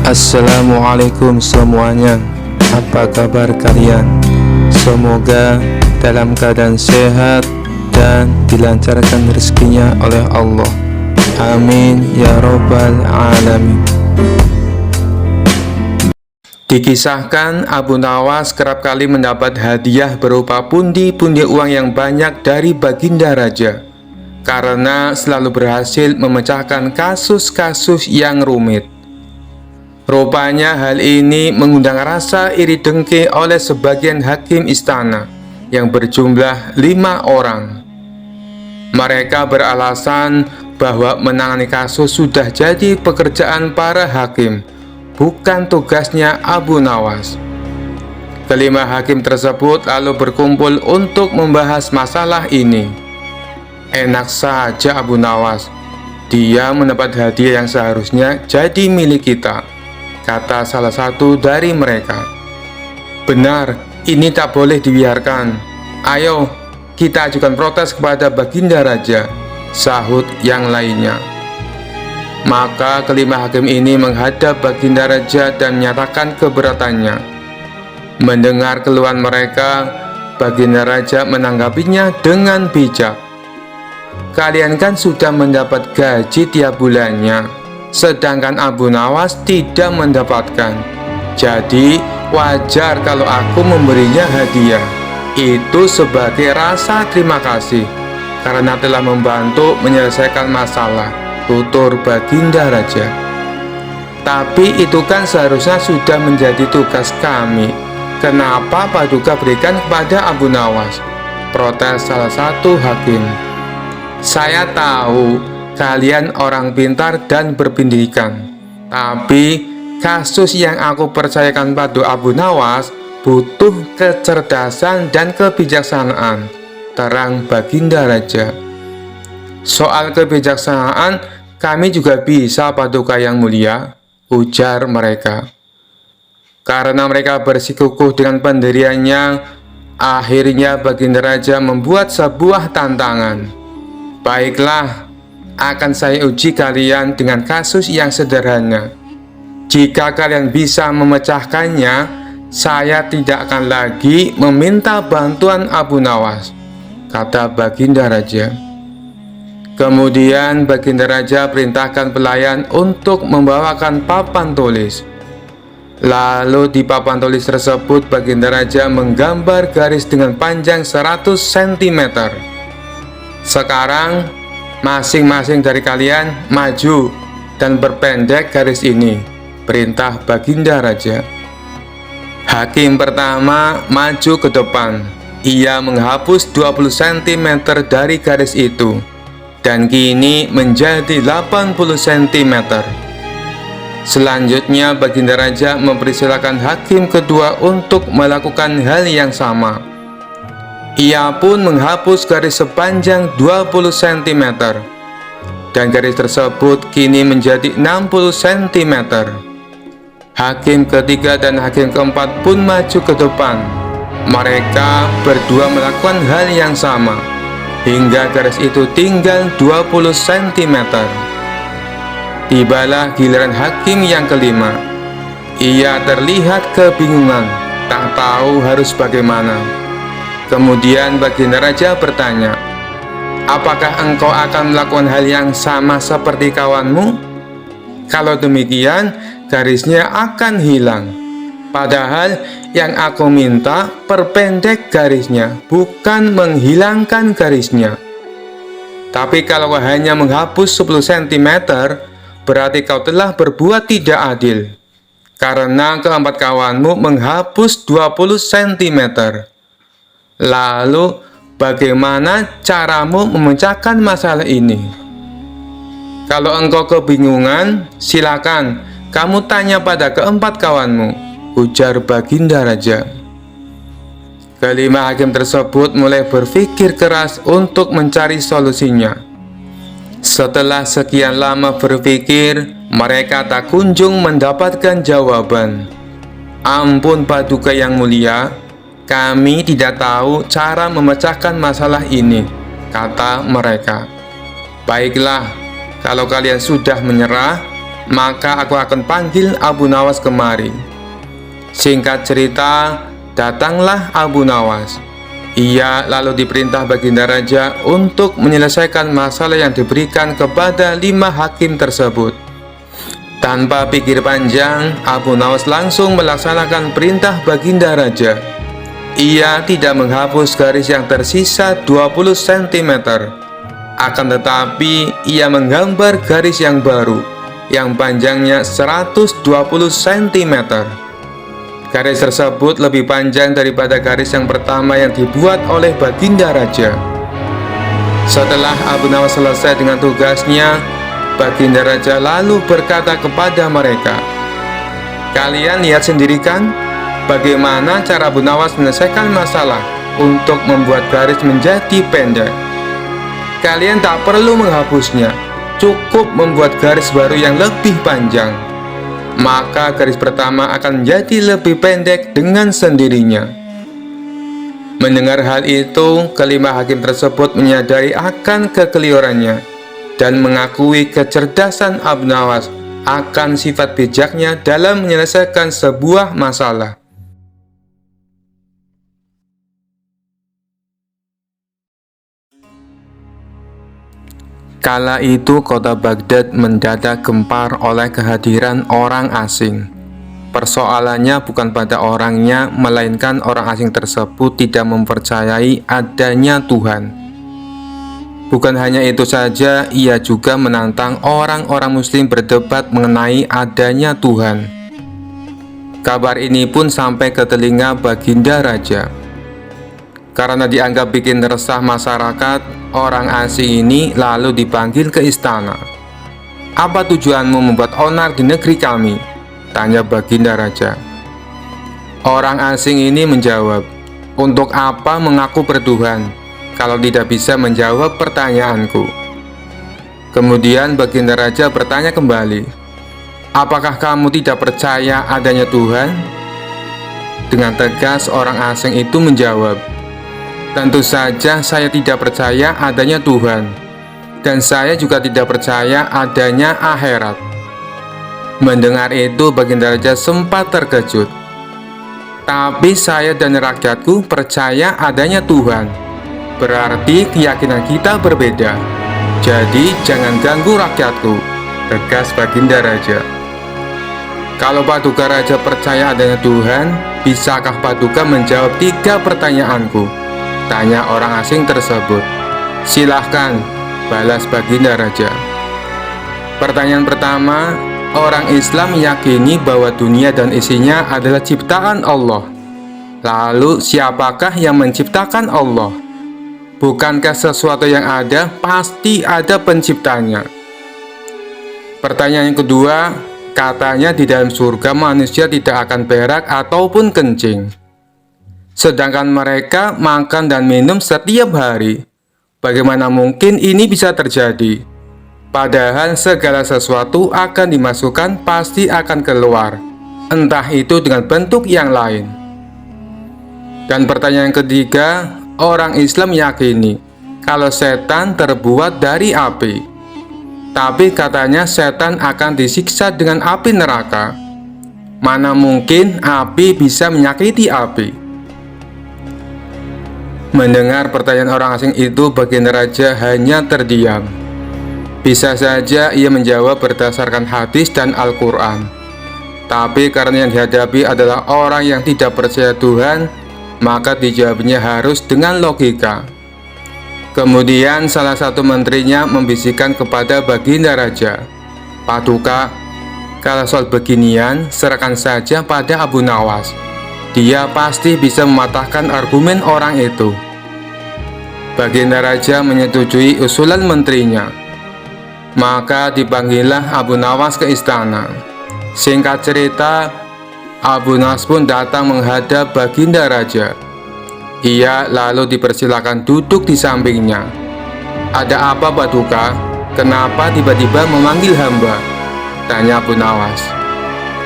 Assalamualaikum semuanya. Apa kabar kalian? Semoga dalam keadaan sehat dan dilancarkan rezekinya oleh Allah. Amin ya robbal alamin. Dikisahkan Abu Nawas kerap kali mendapat hadiah berupa pundi-pundi uang yang banyak dari baginda raja, karena selalu berhasil memecahkan kasus-kasus yang rumit. Rupanya hal ini mengundang rasa iri dengki oleh sebagian hakim istana yang berjumlah 5 orang. Mereka beralasan bahwa menangani kasus sudah jadi pekerjaan para hakim, bukan tugasnya Abu Nawas. Kelima hakim tersebut lalu berkumpul untuk membahas masalah ini. Enak saja Abu Nawas, dia mendapat hadiah yang seharusnya jadi milik kita, kata salah satu dari mereka. Benar, ini tak boleh dibiarkan. Ayo, kita ajukan protes kepada baginda raja, sahut yang lainnya. Maka kelima hakim ini menghadap baginda raja dan menyatakan keberatannya. Mendengar keluhan mereka, baginda raja menanggapinya dengan bijak. Kalian kan sudah mendapat gaji tiap bulannya, sedangkan Abu Nawas tidak mendapatkan. Jadi wajar kalau aku memberinya hadiah. Itu sebagai rasa terima kasih karena telah membantu menyelesaikan masalah, tutur baginda raja. Tapi itu kan seharusnya sudah menjadi tugas kami. Kenapa Paduka berikan kepada Abu Nawas? Protes salah satu hakim. Saya tahu kalian orang pintar dan berpendidikan, tapi kasus yang aku percayakan pada Abu Nawas butuh kecerdasan dan kebijaksanaan, terang baginda raja. Soal kebijaksanaan kami juga bisa Paduka yang mulia, ujar mereka. Karena mereka bersikukuh dengan pendiriannya, akhirnya baginda raja membuat sebuah tantangan. Baiklah, akan saya uji kalian dengan kasus yang sederhana. Jika kalian bisa memecahkannya, saya tidak akan lagi meminta bantuan Abu Nawas, kata baginda raja. Kemudian baginda raja perintahkan pelayan untuk membawakan papan tulis. Lalu di papan tulis tersebut baginda raja menggambar garis dengan panjang 100 cm. Sekarang masing-masing dari kalian maju dan berpendek garis ini, perintah baginda raja. Hakim pertama maju ke depan. Ia menghapus 20 cm dari garis itu, dan kini menjadi 80 cm. Selanjutnya baginda raja mempersilakan hakim kedua untuk melakukan hal yang sama. Ia pun menghapus garis sepanjang 20 cm, dan garis tersebut kini menjadi 60 cm. Hakim ketiga dan hakim keempat pun maju ke depan. Mereka berdua melakukan hal yang sama, hingga garis itu tinggal 20 cm. Tibalah giliran hakim yang kelima. Ia terlihat kebingungan, tak tahu harus bagaimana. Kemudian baginda raja bertanya, apakah engkau akan melakukan hal yang sama seperti kawanmu? Kalau demikian, garisnya akan hilang. Padahal yang aku minta perpendek garisnya, bukan menghilangkan garisnya. Tapi kalau kau hanya menghapus 10 cm, berarti kau telah berbuat tidak adil, karena keempat kawanmu menghapus 20 cm. Lalu, bagaimana caramu memecahkan masalah ini? Kalau engkau kebingungan, silakan kamu tanya pada keempat kawanmu, ujar baginda raja. Kelima hakim tersebut mulai berpikir keras untuk mencari solusinya. Setelah sekian lama berpikir, mereka tak kunjung mendapatkan jawaban. Ampun Paduka yang mulia, kami tidak tahu cara memecahkan masalah ini, kata mereka. Baiklah, kalau kalian sudah menyerah, maka aku akan panggil Abu Nawas kemari. Singkat cerita, datanglah Abu Nawas. Ia lalu diperintah Baginda Raja untuk menyelesaikan masalah yang diberikan kepada 5 hakim tersebut. Tanpa pikir panjang, Abu Nawas langsung melaksanakan perintah Baginda Raja. Ia tidak menghapus garis yang tersisa 20 cm. Akan tetapi, ia menggambar garis yang baru, yang panjangnya 120 cm. Garis tersebut lebih panjang daripada garis yang pertama yang dibuat oleh Baginda Raja. Setelah Abu Nawas selesai dengan tugasnya, Baginda Raja lalu berkata kepada mereka, "Kalian lihat sendiri kan, bagaimana cara Abu Nawas menyelesaikan masalah untuk membuat garis menjadi pendek. Kalian tak perlu menghapusnya, cukup membuat garis baru yang lebih panjang. Maka garis pertama akan menjadi lebih pendek dengan sendirinya." Mendengar hal itu, kelima hakim tersebut menyadari akan kekeliruannya dan mengakui kecerdasan Abu Nawas akan sifat bijaknya dalam menyelesaikan sebuah masalah. Kala itu kota Baghdad mendadak gempar oleh kehadiran orang asing. Persoalannya bukan pada orangnya, melainkan orang asing tersebut tidak mempercayai adanya Tuhan. Bukan hanya itu saja, ia juga menantang orang-orang muslim berdebat mengenai adanya Tuhan. Kabar ini pun sampai ke telinga Baginda Raja. Karena dianggap bikin resah masyarakat, orang asing ini lalu dipanggil ke istana. "Apa tujuanmu membuat onar di negeri kami?" tanya Baginda Raja. Orang asing ini menjawab, "Untuk apa mengaku bertuhan kalau tidak bisa menjawab pertanyaanku?" Kemudian Baginda Raja bertanya kembali, "Apakah kamu tidak percaya adanya Tuhan?" Dengan tegas orang asing itu menjawab, "Tentu saja saya tidak percaya adanya Tuhan, dan saya juga tidak percaya adanya akhirat." Mendengar itu Baginda Raja sempat terkejut. "Tapi saya dan rakyatku percaya adanya Tuhan. Berarti keyakinan kita berbeda. Jadi jangan ganggu rakyatku," tegas Baginda Raja. "Kalau Paduka Raja percaya adanya Tuhan, bisakah Paduka menjawab 3 pertanyaanku?" tanya orang asing tersebut. "Silahkan," balas Baginda Raja. Pertanyaan pertama, orang Islam meyakini bahwa dunia dan isinya adalah ciptaan Allah. Lalu siapakah yang menciptakan Allah? Bukankah sesuatu yang ada pasti ada penciptanya? Pertanyaan yang kedua, katanya di dalam surga manusia tidak akan berak ataupun kencing, sedangkan mereka makan dan minum setiap hari. Bagaimana mungkin ini bisa terjadi? Padahal segala sesuatu akan dimasukkan pasti akan keluar, entah itu dengan bentuk yang lain. Dan pertanyaan ketiga, orang Islam meyakini kalau setan terbuat dari api, tapi katanya setan akan disiksa dengan api neraka. Mana mungkin api bisa menyakiti api? Mendengar pertanyaan orang asing itu, Baginda Raja hanya terdiam. Bisa saja ia menjawab berdasarkan hadis dan Al-Quran, tapi karena yang dihadapi adalah orang yang tidak percaya Tuhan, maka dijawabnya harus dengan logika. Kemudian salah satu menterinya membisikkan kepada Baginda Raja, "Paduka, kalau soal beginian serahkan saja pada Abu Nawas. Dia pasti bisa mematahkan argumen orang itu." Baginda Raja menyetujui usulan menterinya. Maka dipanggillah Abu Nawas ke istana. Singkat cerita, Abu Nawas pun datang menghadap Baginda Raja. Ia lalu dipersilakan duduk di sampingnya. "Ada apa Paduka? Kenapa tiba-tiba memanggil hamba?" tanya Abu Nawas.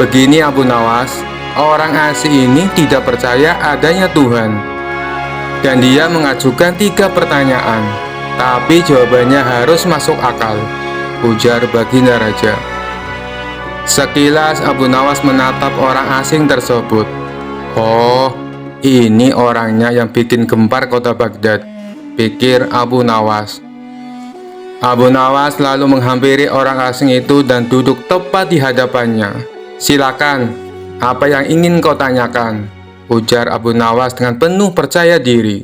"Begini Abu Nawas, orang asing ini tidak percaya adanya Tuhan, dan dia mengajukan 3 pertanyaan, tapi jawabannya harus masuk akal," ujar Baginda Raja. Sekilas Abu Nawas menatap orang asing tersebut. Oh, ini orangnya yang bikin gempar kota Baghdad, pikir Abu Nawas. Abu Nawas lalu menghampiri orang asing itu dan duduk tepat di hadapannya. Silakan, apa yang ingin kau tanyakan? Ujar Abu Nawas dengan penuh percaya diri.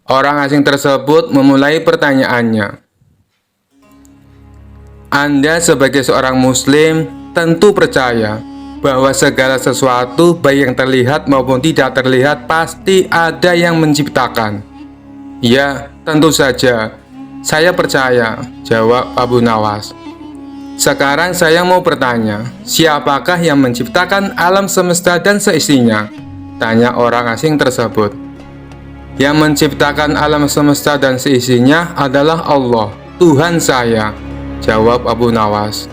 Orang asing tersebut memulai pertanyaannya. Anda sebagai seorang muslim tentu percaya bahwa segala sesuatu baik yang terlihat maupun tidak terlihat pasti ada yang menciptakan. Ya, tentu saja. Saya percaya, jawab Abu Nawas. Sekarang saya mau bertanya, siapakah yang menciptakan alam semesta dan seisinya? Tanya orang asing tersebut. Yang menciptakan alam semesta dan seisinya adalah Allah, Tuhan saya, jawab Abu Nawas.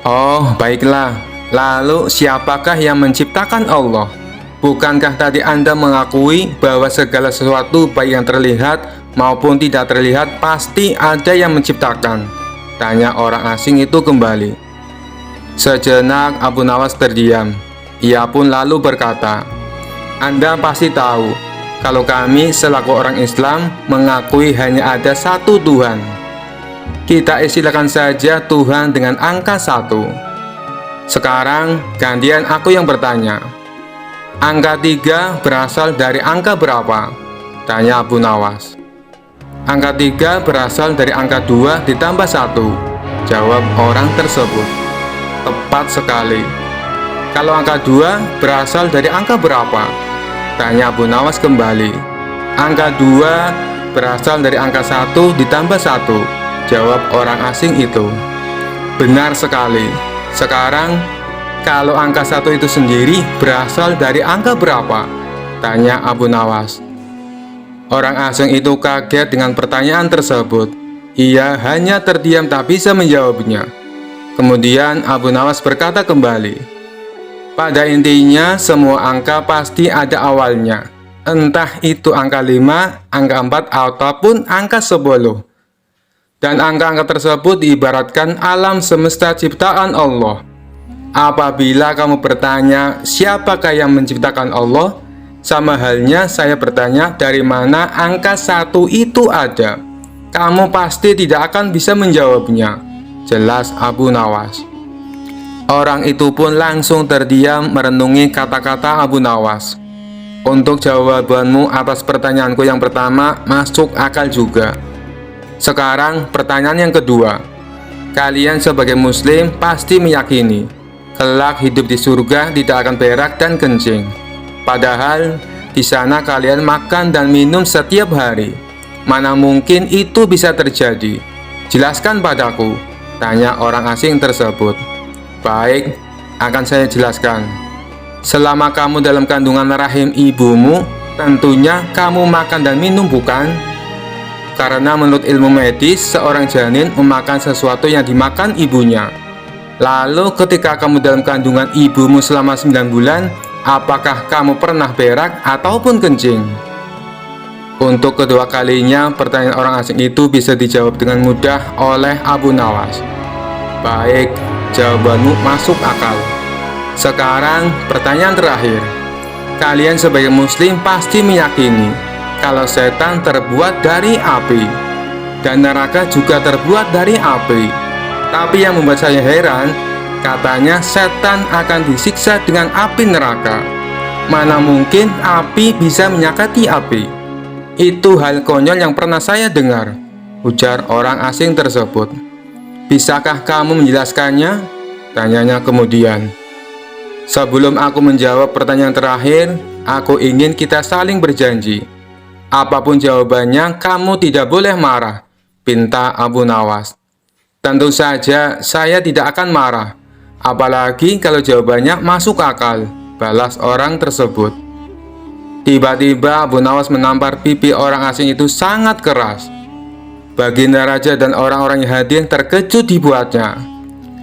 Oh, baiklah. Lalu siapakah yang menciptakan Allah? Bukankah tadi Anda mengakui bahwa segala sesuatu baik yang terlihat maupun tidak terlihat pasti ada yang menciptakan? Tanya orang asing itu kembali. Sejenak Abu Nawas terdiam. Ia pun lalu berkata, Anda pasti tahu kalau kami selaku orang Islam mengakui hanya ada satu Tuhan. Kita istilahkan saja Tuhan dengan angka 1. Sekarang gantian aku yang bertanya. Angka 3 berasal dari angka berapa? Tanya Abu Nawas. Angka 3 berasal dari angka 2 ditambah 1, jawab orang tersebut. Tepat sekali. Kalau angka 2 berasal dari angka berapa? Tanya Abu Nawas kembali. Angka 2 berasal dari angka 1 ditambah 1, jawab orang asing itu. Benar sekali. Sekarang, kalau angka 1 itu sendiri berasal dari angka berapa? Tanya Abu Nawas. Orang asing itu kaget dengan pertanyaan tersebut. Ia hanya terdiam tak bisa menjawabnya. Kemudian Abu Nawas berkata kembali, pada intinya semua angka pasti ada awalnya. Entah itu angka 5, angka 4, ataupun angka 10. Dan angka-angka tersebut diibaratkan alam semesta ciptaan Allah. Apabila kamu bertanya siapakah yang menciptakan Allah, sama halnya saya bertanya dari mana angka 1 itu ada. Kamu pasti tidak akan bisa menjawabnya, jelas Abu Nawas. Orang itu pun langsung terdiam merenungi kata-kata Abu Nawas. Untuk jawabanmu atas pertanyaanku yang pertama masuk akal juga. Sekarang pertanyaan yang kedua. Kalian sebagai muslim pasti meyakini kelak hidup di surga tidak akan berak dan kencing. Padahal di sana kalian makan dan minum setiap hari. Mana mungkin itu bisa terjadi? Jelaskan padaku, tanya orang asing tersebut. Baik, akan saya jelaskan. Selama kamu dalam kandungan rahim ibumu, tentunya kamu makan dan minum, bukan? Karena menurut ilmu medis, seorang janin memakan sesuatu yang dimakan ibunya. Lalu ketika kamu dalam kandungan ibumu selama 9 bulan, apakah kamu pernah berak ataupun kencing? Untuk kedua kalinya, pertanyaan orang asing itu bisa dijawab dengan mudah oleh Abu Nawas. Baik, jawabanmu masuk akal. Sekarang pertanyaan terakhir. Kalian sebagai muslim pasti meyakini kalau setan terbuat dari api dan neraka juga terbuat dari api. Tapi yang membuat saya heran, katanya setan akan disiksa dengan api neraka. Mana mungkin api bisa menyakiti api? Itu hal konyol yang pernah saya dengar, ujar orang asing tersebut. Bisakah kamu menjelaskannya? Tanyanya kemudian. Sebelum aku menjawab pertanyaan terakhir, aku ingin kita saling berjanji. Apapun jawabannya, kamu tidak boleh marah, pinta Abu Nawas. Tentu saja saya tidak akan marah, apalagi kalau jawabannya masuk akal, balas orang tersebut. Tiba-tiba Abu Nawas menampar pipi orang asing itu sangat keras. Baginda Raja dan orang-orang yang hadir terkejut dibuatnya.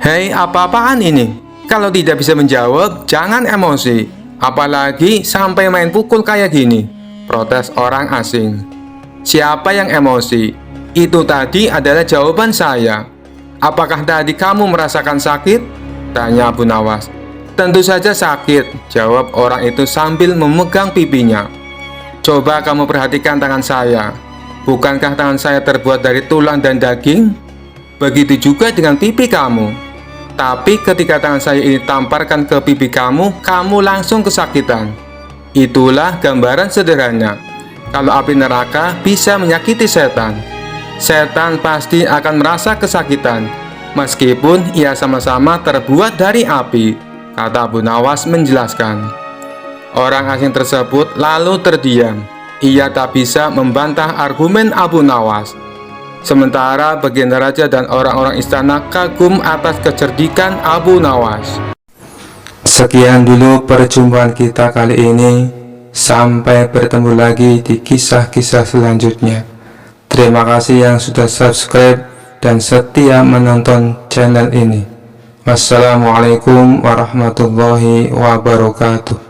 Hei, apa-apaan ini? Kalau tidak bisa menjawab, jangan emosi. Apalagi sampai main pukul kayak gini, protes orang asing. Siapa yang emosi? Itu tadi adalah jawaban saya. Apakah tadi kamu merasakan sakit? tanya Abu Nawas. Tentu saja sakit, jawab orang itu sambil memegang pipinya. Coba kamu perhatikan tangan saya. Bukankah tangan saya terbuat dari tulang dan daging? Begitu juga dengan pipi kamu. Tapi ketika tangan saya ini tamparkan ke pipi kamu, kamu langsung kesakitan. Itulah gambaran sederhana. Kalau api neraka bisa menyakiti setan, setan pasti akan merasa kesakitan, meskipun ia sama-sama terbuat dari api, kata Abu Nawas menjelaskan. Orang asing tersebut lalu terdiam. Ia tak bisa membantah argumen Abu Nawas. Sementara baginda raja dan orang-orang istana kagum atas kecerdikan Abu Nawas. Sekian dulu perjumpaan kita kali ini. Sampai bertemu lagi di kisah-kisah selanjutnya. Terima kasih yang sudah subscribe dan setia menonton channel ini. Wassalamualaikum warahmatullahi wabarakatuh.